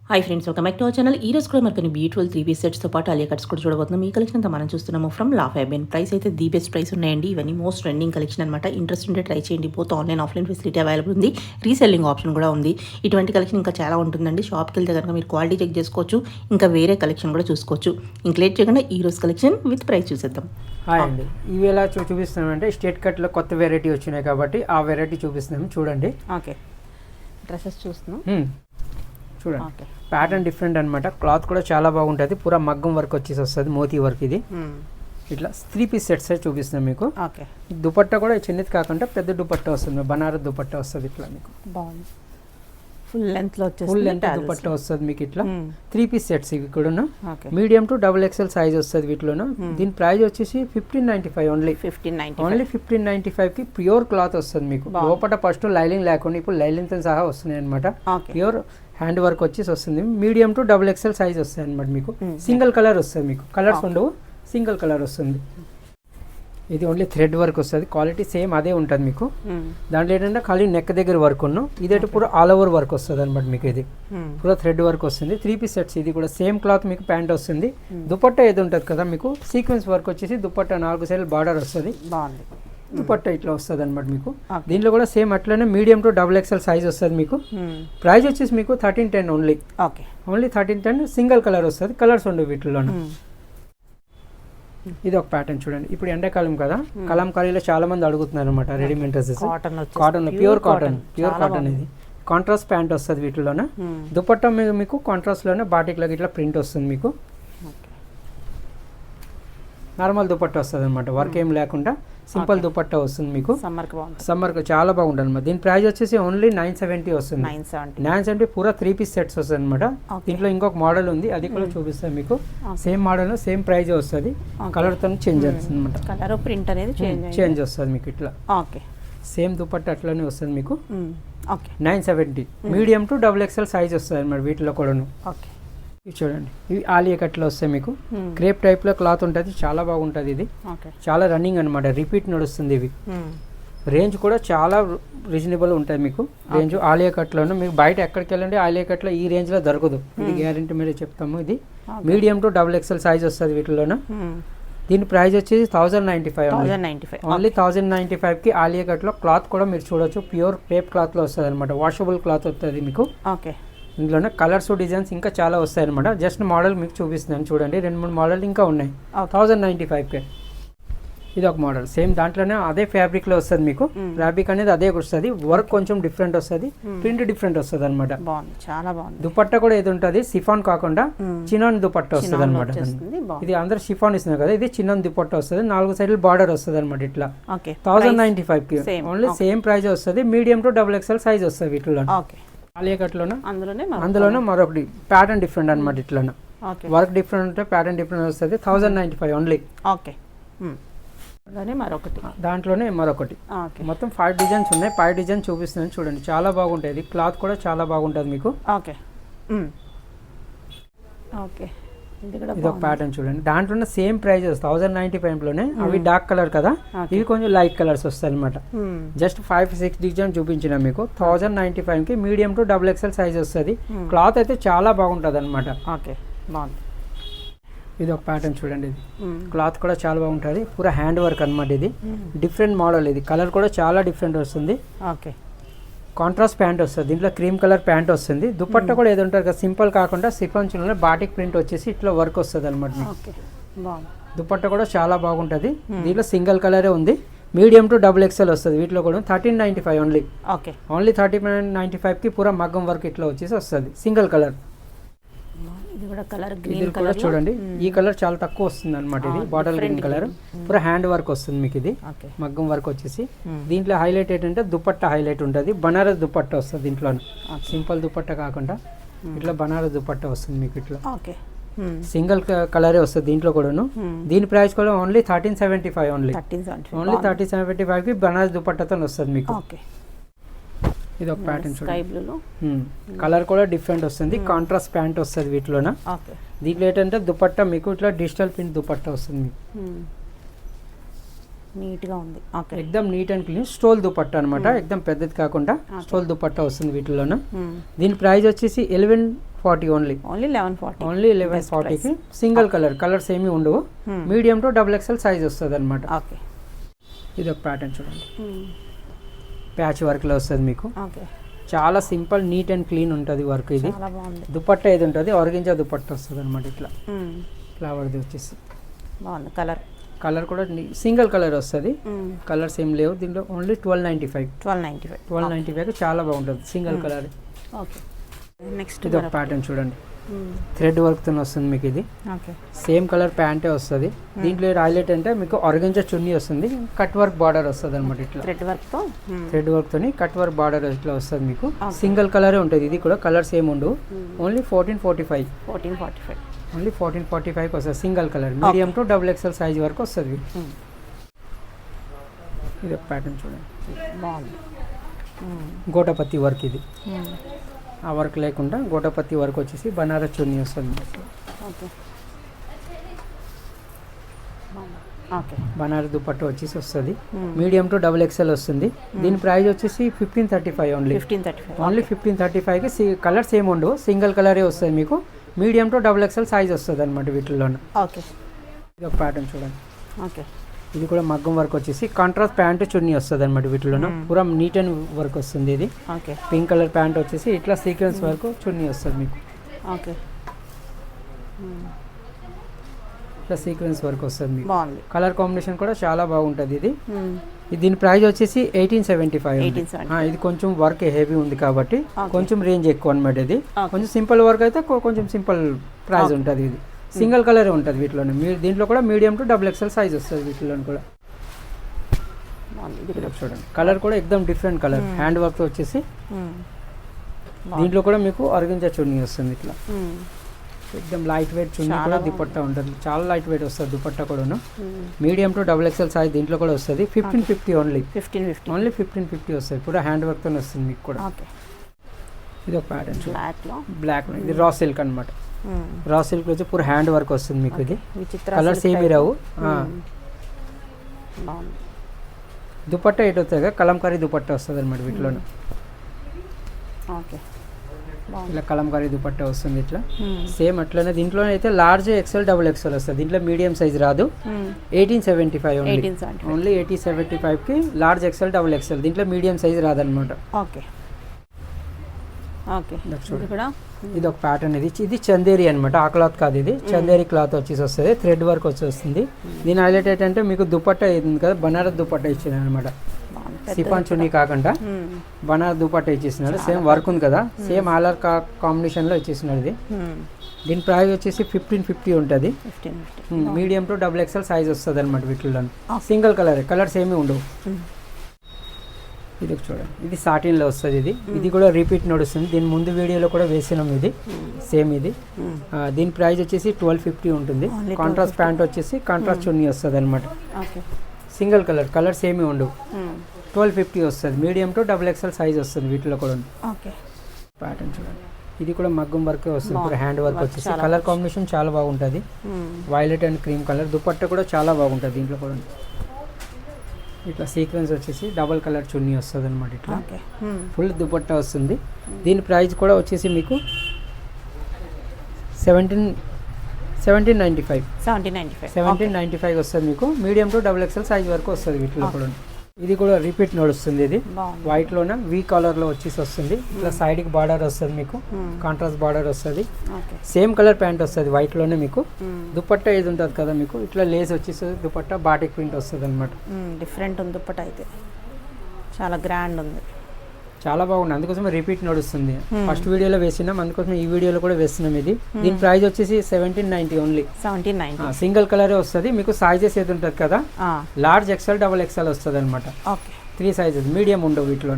Hi friends, welcome back to our channel. ఈ రోజు కూడా మనకి బ్యూటిఫుల్ 3 పీస్ సెట్స్తో పాటు అలియా కట్స్ కూడా చూడబోతున్నాం. ఈ కలెక్షన్ అంతా మనం చూస్తున్నాము ఫ్రమ్ లా ఫ్యాబిన్. ప్రైస్ అయితే ది బెస్ట్ ప్రైస్ ఉన్నాయండి. ఇవన్నీ మోస్ట్ ట్రెండింగ్ కలెక్షన్ అనమాట. ఇంట్రెస్ట్ ఉంటే ట్రై చేయండి. Both online offline facility available ఉంది. రీసెల్లింగ్ ఆప్షన్ కూడా ఉంది. ఇటువంటి కలెక్షన్ ఇంకా చాలా ఉంటుందండి. షాప్కి వెళ్తే కనుక మీరు క్వాలిటీ చెక్ చేసుకోవచ్చు. ఇంకా వేరే కలెక్షన్ కూడా చూసుకోవచ్చు. ఇంకా లేట్ చేయకుండా ఈ రోజు కలెక్షన్ విత్ ప్రైస్ చూసేద్దాం. హాయ్ అండి, ఇవి ఎలా చూపిస్తున్నామంటే స్టేట్ కట్లో కొత్త వెరైటీ వచ్చినాయి కాబట్టి ఆ వెరైటీ చూపిస్తున్నాము. చూడండి. ఓకే, డ్రెస్సెస్ చూస్తున్నాం. చూడండి, ప్యాటర్న్ డిఫరెంట్ అనమాట. క్లాత్ కూడా చాలా బాగుంటుంది. పూరా మగ్గం వర్క్ వచ్చేసి వస్తుంది, మోతీ వర్క్. ఇది ఇట్లా 3 పీస్ సెట్స్ చూపిస్తున్నాం మీకు. దుపట్టా కూడా చిన్నది కాకుండా పెద్ద దుపట్టా వస్తుంది, బనారస్ దుపట్టా వస్తుంది. ఇట్లా మీకు బాగుంది. ఫుల్ లెంత్ దుపట్టా వస్తుంది మీకు. ఇట్లా 3 పీస్ సెట్స్ ఇవి కూడా. మీడియం టు XXL సైజ్ వస్తుంది వీటిలోను. దీని ప్రైస్ వచ్చేసి 1595 ఓన్లీ. 1595 కి ప్యూర్ క్లాత్ వస్తుంది మీకు. లోపల ఫస్ట్ లైలింగ్ లేకుండా ఇప్పుడు లైలింగ్ తో సహా వస్తున్నాయి అనమాట. ప్యూర్ హ్యాండ్ వర్క్ వచ్చేసి వస్తుంది. మీడియం టు XXL సైజ్ వస్తుంది అనమాట మీకు. సింగిల్ కలర్ వస్తుంది మీకు, కలర్స్ ఉండవు, సింగిల్ కలర్ వస్తుంది. ఇది ఓన్లీ థ్రెడ్ వర్క్ వస్తుంది. క్వాలిటీ సేమ్ అదే ఉంటుంది మీకు. దాంట్లో ఏంటంటే ఖాళీ నెక్ దగ్గర వర్క్ ఉన్నాం. ఇదైతే పూరా ఆల్ ఓవర్ వర్క్ వస్తుంది అనమాట మీకు. ఇది పూరా థ్రెడ్ వర్క్ వస్తుంది. 3 పీస్ సెట్స్. ఇది కూడా సేమ్ క్లాత్ మీకు ప్యాంట్ వస్తుంది. దుపట్టా ఏది ఉంటుంది కదా మీకు, సీక్వెన్స్ వర్క్ వచ్చేసి దుపట్టా 4 సైడ్ బార్డర్ వస్తుంది. దుపట్టా ఇట్లా వస్తుంది అనమాట మీకు. దీంట్లో కూడా సేమ్ అట్లనే మీడియం టు XXL సైజ్ వస్తుంది మీకు. ప్రైస్ వచ్చేసి మీకు 1310 ఓన్లీ. ఓన్లీ 1310. సింగిల్ కలర్ వస్తుంది, కలర్స్ ఉండవు వీటిలో. ఇది ఒక ప్యాటర్న్ చూడండి. ఇప్పుడు ఎండాకాలం కదా, కలంకారీలో చాలా మంది అడుగుతున్నారు అనమాట readymade dresses. Cotton, pure cotton ఇది. కాంట్రాస్ట్ ప్యాంట్ వస్తుంది వీటిలోనే. దుపట్టా మీకు కాంట్రాస్ట్ లోనే బాటిక్ లాగా ఇట్లా ప్రింట్ వస్తుంది మీకు. నార్మల్ దుపట్టా వస్తుంది అనమాట, వర్క్ ఏం లేకుండా సింపుల్ దుపట్టా వస్తుంది మీకు. సమ్మర్ చాలా బాగుంటుంది అనమాట. దీని ప్రైస్ వచ్చేసి ఓన్లీ 970 వస్తుంది. 970 పూరా 3 పీస్ సెట్స్ వస్తుంది అనమాట. దీంట్లో ఇంకొక మోడల్ ఉంది, అది కూడా చూపిస్తాను మీకు. సేమ్ మోడల్ సేమ్ ప్రైస్ వస్తుంది, కలర్ తో చేంజ్ అవుతుంది అనమాట. కలర్ ప్రింట్ అనేది చేంజ్ వస్తుంది మీకు. ఇట్లా సేమ్ దుపట్టా అట్లనే వస్తుంది మీకు. 970. మీడియం టు XXL సైజ్ వస్తుంది అనమాట వీటిలో కూడాను. ఇవి చూడండి, ఇవి ఆలియా కట్లో వస్తాయి మీకు. క్రేప్ టైప్ లో క్లాత్ ఉంటుంది, చాలా బాగుంటుంది. ఇది చాలా రన్నింగ్ అనమాట, రిపీట్ నడుస్తుంది. ఇవి రేంజ్ కూడా చాలా రీజనబుల్ ఉంటుంది మీకు. రేంజ్ ఆలియా కట్లోను మీకు బయట ఎక్కడికి వెళ్ళండి ఆలియా కట్లో ఈ రేంజ్ లో దొరకదు. ఇది గ్యారంటీ మీరే చెప్తాము. ఇది మీడియం టు XXL సైజ్ వస్తుంది వీటిలోన. దీని ప్రైస్ వచ్చేసి 1095 ఓన్లీ. 1095 కి ఆలియా కట్లో క్లాత్ కూడా మీరు చూడొచ్చు. ప్యూర్ క్రేప్ క్లాత్ లో వస్తుంది అనమాట. వాషబుల్ క్లాత్ వస్తుంది మీకు. ఇందులోనే కలర్స్ డిజైన్స్ ఇంకా చాలా వస్తాయి అనమాట. జస్ట్ మోడల్ మీకు చూపిస్తున్నాను చూడండి. 2-3 మోడల్ ఇంకా ఉన్నాయి. 1095 ఇది ఒక మోడల్. సేమ్ దాంట్లోనే అదే ఫ్యాబ్రిక్ లో వస్తుంది మీకు. ఫ్యాబ్రిక్ అనేది అదే వస్తుంది, వర్క్ కొంచెం డిఫరెంట్ వస్తుంది, ప్రింట్ డిఫరెంట్ వస్తుంది అనమాట. చాలా బాగుంది. దుపట్టా కూడా ఏది ఉంటుంది సిఫాన్ కాకుండా చిన్నాన్ దుపట్టా వస్తుంది అనమాట. ఇది అందరు సిఫాన్ ఇస్తున్నారు కదా, ఇది చిన్నాన్ దుపట్టా వస్తుంది. 4 సైడ్లు బార్డర్ వస్తుంది అనమాట. ఇట్లా 1095 కి ఓన్లీ. సేమ్ ప్రైస్ వస్తుంది. మీడియం టు XXL సైజ్ వస్తుంది వీటిలో. ఆలియా కట్లోనే అందులోనే మరొకటి ప్యాటర్న్ డిఫరెంట్ అనమాట. ఇట్లా వర్క్ డిఫరెంట్ ఉంటే ప్యాటర్న్ డిఫరెంట్ వస్తుంది. 1095 ఓన్లీ. దాంట్లోనే మరొకటి. మొత్తం 5 డిజైన్స్ ఉన్నాయి. 5 డిజైన్ చూపిస్తున్నాను చూడండి, చాలా బాగుంటుంది. క్లాత్ కూడా చాలా బాగుంటుంది మీకు. ఇది ఒక ప్యాటర్న్ చూడండి. దాంట్లోనే సేమ్ ప్రైస్ 1095 లోనే. అవి డార్క్ కలర్ కదా, ఇవి కొంచెం లైట్ కలర్స్ వస్తాయి అనమాట. జస్ట్ 5-6 డిజైన్ చూపించిన మీకు. 1095 కి మీడియం టు XXL సైజ్ వస్తుంది. క్లాత్ అయితే చాలా బాగుంటుంది అనమాట. ఇది ఒక ప్యాటర్న్ చూడండి. ఇది క్లాత్ కూడా చాలా బాగుంటుంది. పూరా హ్యాండ్ వర్క్ అనమాట. ఇది డిఫరెంట్ మోడల్. ఇది కలర్ కూడా చాలా డిఫరెంట్ వస్తుంది. కాంట్రాస్ట్ ప్యాంట్ వస్తుంది. దీంట్లో క్రీమ్ కలర్ ప్యాంట్ వస్తుంది. దుపట్టా కూడా ఏది ఉంటుంది కదా, సింపుల్ కాకుండా సిఫాన్ చిన్న బాటిక్ ప్రింట్ వచ్చేసి ఇట్లా వర్క్ వస్తుంది అనమాట. దుపట్టా కూడా చాలా బాగుంటుంది. దీంట్లో సింగిల్ కలరే ఉంది. మీడియం టు XXL వస్తుంది వీటిలో కూడా. 1395 ఓన్లీ. ఓన్లీ 1395 కి పూరా మగ్గం వర్క్ ఇట్లా వచ్చేసి వస్తుంది, సింగిల్ కలర్. ఇది కూడా చూడండి, ఈ కలర్ చాలా తక్కువ వస్తుంది అనమాట. ఇది బాటిల్ గ్రీన్ కలర్, పూరా హ్యాండ్ వర్క్ వస్తుంది మీకు. ఇది మగ్గం వర్క్ వచ్చేసి. దీంట్లో హైలైట్ ఏంటంటే దుపట్టా హైలైట్ ఉంటుంది. బనారస్ దుపట్టా వస్తుంది దీంట్లో. సింపుల్ దుపట్టా కాకుండా ఇట్లా బనారస్ దుపట్టా వస్తుంది మీకు. ఇట్లా సింగిల్ కలరే వస్తుంది దీంట్లో కూడాను. దీని ప్రైస్ కూడా ఓన్లీ 1375 ఓన్లీ. 1375 కి బనారస్ దుపట్టాతో వస్తుంది మీకు. ఇది ఒక ప్యాటర్న్ చూడండి. కలర్ కూడా డిఫరెంట్ వస్తుంది. కాంట్రాస్ట్ ప్యాంట్ వస్తుంది వీటిలోన. దీంట్లో ఏంటంటే దుపట్టా మీకు ఇట్లా డిజిటల్ ప్రింట్ దుపట్టా వస్తుంది మీకు. నీట్ గా ఉంది. ఎక్దమ్ neat and clean stole dupatta అనమాట. ఎక్దమ్ పెద్దది కాకుండా స్టోల్ దుపట్టా వస్తుంది వీటిలోన. దీని ప్రైస్ వచ్చేసి 1140 ఓన్లీ. ఓన్లీ 1140. ఓన్లీ 1140కి సింగిల్ కలర్స్ ఏమీ ఉండవు. Medium to double XL size వస్తుంది అనమాట. ఓకే. ఇది ఒక ప్యాటర్న్ చూడండి, ప్యాచ్ వర్క్లో వస్తుంది మీకు. ఓకే. చాలా సింపుల్, నీట్ అండ్ క్లీన్ ఉంటుంది వర్క్. ఇది చాలా బాగుంది. దుపట్టా ఇది ఉంటుంది, ఆర్గెంజా దుపట్టా వస్తుంది అనమాట. ఇట్లా ఫ్లవర్ది వచ్చేసి బాగుంది. కలర్ కూడా సింగిల్ కలర్ వస్తుంది, కలర్స్ ఏం లేవు దీంట్లో. ఓన్లీ 1295 చాలా బాగుంటుంది సింగిల్ కలర్. ఓకే. నెక్స్ట్ ఇది ఒక ప్యాటర్న్ చూడండి, థ్రెడ్ వర్క్తో వస్తుంది మీకు. ఇది ఓకే. సేమ్ కలర్ ప్యాంటే వస్తుంది. దీంట్లో హైలైట్ అంటే మీకు ఆర్గెంజా చున్నీ వస్తుంది, కట్ వర్క్ బార్డర్ వస్తుంది అనమాట. ఇట్లా థ్రెడ్ వర్క్తో కట్ వర్క్ బార్డర్ ఇట్లా వస్తుంది మీకు. సింగిల్ కలరే ఉంటుంది. ఇది కూడా కలర్స్ ఏమి ఉండవు. ఓన్లీ 1445 ఓన్లీ 1445 వస్తుంది single colour. Medium to double XL size వరకు వస్తుంది. ఇది ఒక ప్యాటర్న్ చూడండి, బాగుంది. గోటపత్తి వర్క్. ఇది ఆ వర్క్ లేకుండా గోటపత్తి వర్క్ వచ్చేసి బనారస్ చున్నీ వస్తుంది. బనారస్ దుపట్టా వచ్చేసి వస్తుంది. మీడియం టు డబుల్ ఎక్స్ఎల్ వస్తుంది. దీని ప్రైస్ వచ్చేసి 1535 ఓన్లీ. 1535కి కలర్స్ ఏమి ఉండవు, సింగిల్ కలరే వస్తుంది మీకు. Medium to double XL size వస్తుంది అనమాట వీటిలోనే. ఓకే. ఇది ఒక ప్యాటర్న్ చూడండి. ఓకే. ఇది కూడా మగ్గం వర్క్ వచ్చేసి కాంట్రాస్ట్ ప్యాంట్ చున్నీ వస్తుంది అనమాట. వీటిలోనే పూరా నీట్ అండ్ వర్క్ వస్తుంది. ఇది ఓకే. పింక్ కలర్ ప్యాంట్ వచ్చేసి ఇట్లా సీక్వెన్స్ వర్క్ చున్నీ వస్తుంది మీకు. ఓకే. ఇట్లా సీక్వెన్స్ వర్క్ వస్తుంది మీకు. బాగుంది. కలర్ కాంబినేషన్ కూడా చాలా బాగుంటుంది. ఇది దీని ప్రైస్ వచ్చేసి 1875. ఇది కొంచెం వర్క్ హెవీ ఉంది కాబట్టి కొంచెం రేంజ్ ఎక్కువ అనమాట. ఇది కొంచెం సింపుల్ వర్క్ అయితే కొంచెం సింపుల్ ప్రైస్ ఉంటుంది. ఇది సింగిల్ కలర్ ఉంటుంది వీటిలోనే. దీంట్లో కూడా medium to double XL size వస్తుంది వీటిలో కూడా. చూడండి కలర్ కూడా ఎక్దమ్ డిఫరెంట్ కలర్, హ్యాండ్ వర్క్ వచ్చేసి. దీంట్లో కూడా మీకు ఆర్గెంజా చున్నీ వస్తుంది. ఇట్లా ఎక్దమ్ లైట్ వెయిట్ చున్నీ కూడా దుపట్టా ఉంటుంది. చాలా లైట్ వెయిట్ వస్తుంది దుపట్టా కూడాను. Medium to double XL size దీంట్లో కూడా వస్తుంది. 1550 ఓన్లీ. 1550 వస్తుంది. కూడా హ్యాండ్ వర్క్తో వస్తుంది మీకు కూడా. ఇది ఒక ప్యాటర్న్ బ్లాక్. ఇది రా సిల్క్ అనమాట. రా సిల్క్ వచ్చి పూర హ్యాండ్ వర్క్ వస్తుంది మీకు. ఇది కలర్స్ ఏమి రావు. దుపట్టా ఎటు వస్తుంది కదా, కలంకారీ దుపట్టా వస్తుంది అనమాట వీటిలోనే. ఇలా కలంకారీ దుపట్టా వస్తుంది ఇట్లా. సేమ్ అట్లనే దీంట్లో అయితే లార్జ్ ఎక్స్ఎల్ డబుల్ ఎక్స్ఎల్ వస్తుంది. దీంట్లో మీడియం సైజ్ రాదు. 1875 ఓన్లీ 1875కి లార్జ్ ఎక్స్ఎల్ డబుల్ ఎక్స్ఎల్. దీంట్లో మీడియం సైజ్ రాదనమాట. ఓకే. ఇది ఒక ప్యాటర్న్. ఇది చందేరి అనమాట. ఆ క్లాత్ కాదు, ఇది చందేరి క్లాత్ వచ్చేసి వస్తుంది. థ్రెడ్ వర్క్ వచ్చి వస్తుంది. దీని హైలైట్ ఏంటంటే మీకు దుపట్టా ఉంది కదా, బనారస్ దుపట్టా ఇచ్చింది అనమాట. సిఫాన్ చున్నీ కాకుండా బనారస్ దుపట్టా ఇచ్చేసినాడు. సేమ్ వర్క్ ఉంది కదా, సేమ్ ఆలర్ కాంబినేషన్లో ఇచ్చేసినాడు. ఇది దీని ప్రైస్ వచ్చేసి 1550 ఉంటుంది. Medium to double XL size వస్తుంది అనమాట వీటిలో. సింగిల్ కలర్స్ ఏమీ ఉండవు. ఇది చూడండి, ఇది సాటిన్లో వస్తుంది. ఇది కూడా రిపీట్ నడుస్తుంది. దీని ముందు వీడియోలో కూడా వేసినాం. ఇది సేమ్. ఇది దీని ప్రైస్ వచ్చేసి 1250 ఉంటుంది. కాంట్రాస్ట్ ప్యాంట్ వచ్చేసి కాంట్రాస్ట్ చున్నీ వస్తుంది అనమాట. సింగిల్ కలర్స్ ఏమీ ఉండవు. 1250 వస్తుంది. Medium to double XL size వస్తుంది వీటిలో కూడా. ప్యాటర్న్ చూడండి, ఇది కూడా మగ్గం వర్క్ వస్తుంది. ఇప్పుడు హ్యాండ్ వర్క్ వచ్చేసి కలర్ కాంబినేషన్ చాలా బాగుంటుంది. Violet and cream colour. Dupatta కూడా చాలా బాగుంటుంది దీంట్లో కూడా. ఇట్లా సీక్వెన్స్ వచ్చేసి డబల్ కలర్ చున్నీ వస్తుంది అనమాట. ఇట్లా ఫుల్ దుపట్టా వస్తుంది. దీని ప్రైస్ కూడా వచ్చేసి మీకు 1795 వస్తుంది మీకు. Medium to double XL size వరకు వస్తుంది వీటిలో కూడా. ఇది కూడా రిపీట్ నడుస్తుంది. ఇది వైట్లోనే వీ కలర్లో వచ్చేసి వస్తుంది. ఇట్లా సైడ్కి బార్డర్ వస్తుంది మీకు, కాంట్రాస్ట్ బార్డర్ వస్తుంది. సేమ్ కలర్ ప్యాంట్ వస్తుంది వైట్లోనే మీకు. దుపట్టా ఇది ఉంటుంది కదా మీకు, ఇట్లా లేస్ వచ్చేసి దుపట్టా బాటిక్ ప్రింట్ వస్తుంది అనమాట. డిఫరెంట్ ఉంది దుపట్టా అయితే, చాలా గ్రాండ్ ఉంది, చాలా బాగుంది. అందుకోసమే రిపీట్ నడుస్తుంది. ఫస్ట్ వీడియోలో వేసినాం, అందుకోసం ఈ వీడియోలో కూడా వేస్తున్నాం. ఇది దీని ప్రైస్ వచ్చేసి 1790 ఓన్లీ. 1790 సింగిల్ కలరే వస్తుంది మీకు. సైజెస్ ఏది ఉంటుంది కదా, లార్జ్ ఎక్స్ఎల్ డబుల్ ఎక్స్ఎల్ వస్తుంది అనమాట. 3 సైజెస్, మీడియం ఉండవు వీటిలో.